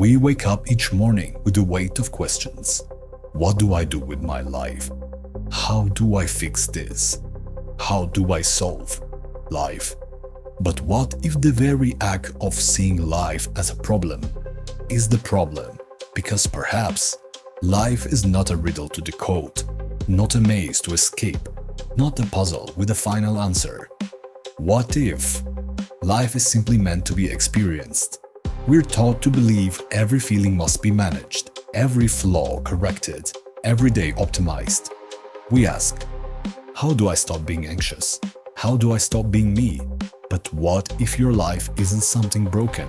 We wake up each morning with the weight of questions. What do I do with my life? How do I fix this? How do I solve life? But what if the very act of seeing life as a problem is the problem? Because perhaps life is not a riddle to decode, not a maze to escape, not a puzzle with a final answer. What if life is simply meant to be experienced? We're taught to believe every feeling must be managed, every flaw corrected, every day optimized. We ask, how do I stop being anxious? How do I stop being me? But what if your life isn't something broken?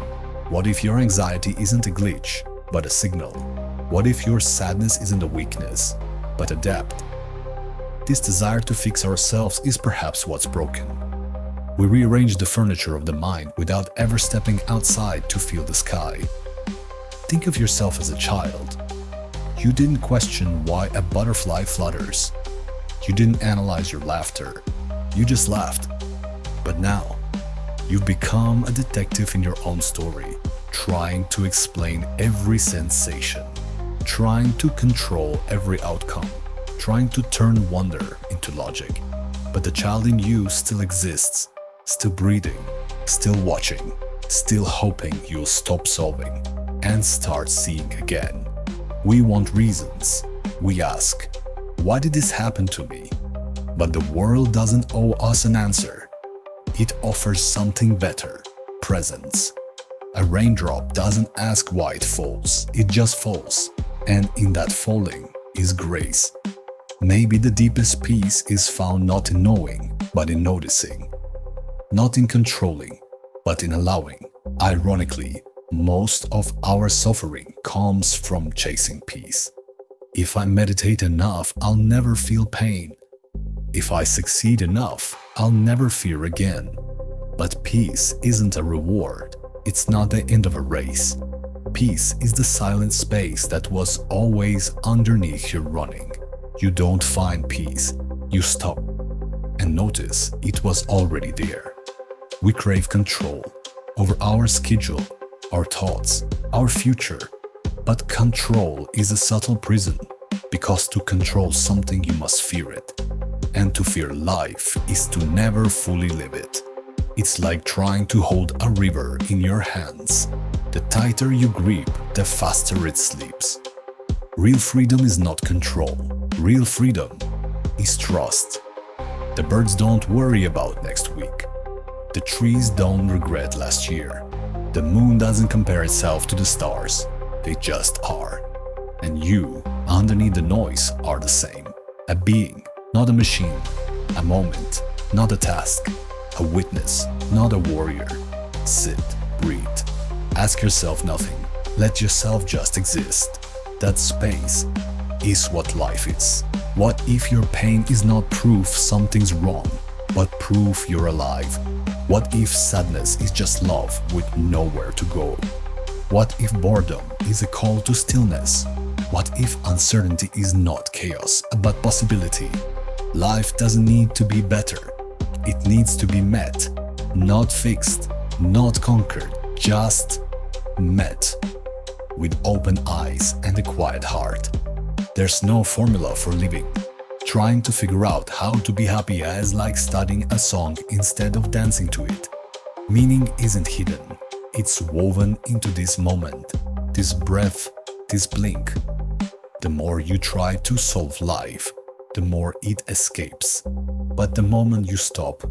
What if your anxiety isn't a glitch, but a signal? What if your sadness isn't a weakness, but a depth? This desire to fix ourselves is perhaps what's broken. We rearrange the furniture of the mind without ever stepping outside to feel the sky. Think of yourself as a child. You didn't question why a butterfly flutters. You didn't analyze your laughter. You just laughed. But now, you've become a detective in your own story, trying to explain every sensation, trying to control every outcome, trying to turn wonder into logic. But the child in you still exists, still breathing, still watching, still hoping you'll stop solving and start seeing again. We want reasons. We ask, why did this happen to me? But the world doesn't owe us an answer. It offers something better, presence. A raindrop doesn't ask why it falls, it just falls. And in that falling is grace. Maybe the deepest peace is found not in knowing, but in noticing. Not in controlling, but in allowing. Ironically, most of our suffering comes from chasing peace. If I meditate enough, I'll never feel pain. If I succeed enough, I'll never fear again. But peace isn't a reward. It's not the end of a race. Peace is the silent space that was always underneath your running. You don't find peace. You stop and notice it was already there. We crave control over our schedule, our thoughts, our future. But control is a subtle prison, because to control something you must fear it. And to fear life is to never fully live it. It's like trying to hold a river in your hands. The tighter you grip, the faster it slips. Real freedom is not control. Real freedom is trust. The birds don't worry about next week. The trees don't regret last year. The moon doesn't compare itself to the stars. They just are. And you, underneath the noise, are the same. A being, not a machine. A moment, not a task. A witness, not a warrior. Sit, breathe. Ask yourself nothing. Let yourself just exist. That space is what life is. What if your pain is not proof something's wrong, but proof you're alive? What if sadness is just love with nowhere to go? What if boredom is a call to stillness? What if uncertainty is not chaos, but possibility? Life doesn't need to be better. It needs to be met, not fixed, not conquered, just met. With open eyes and a quiet heart. There's no formula for living. Trying to figure out how to be happy is like studying a song instead of dancing to it. Meaning isn't hidden. It's woven into this moment, this breath, this blink. The more you try to solve life, the more it escapes. But the moment you stop,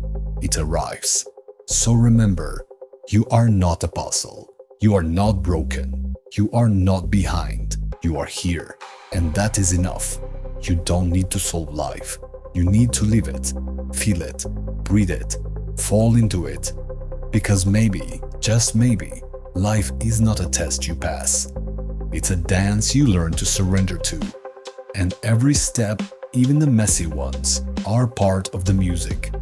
it arrives. So remember, you are not a puzzle. You are not broken. You are not behind. You are here. And that is enough. You don't need to solve life. You need to live it, feel it, breathe it, fall into it. Because maybe, just maybe, life is not a test you pass. It's a dance you learn to surrender to. And every step, even the messy ones, are part of the music.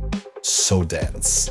So dance.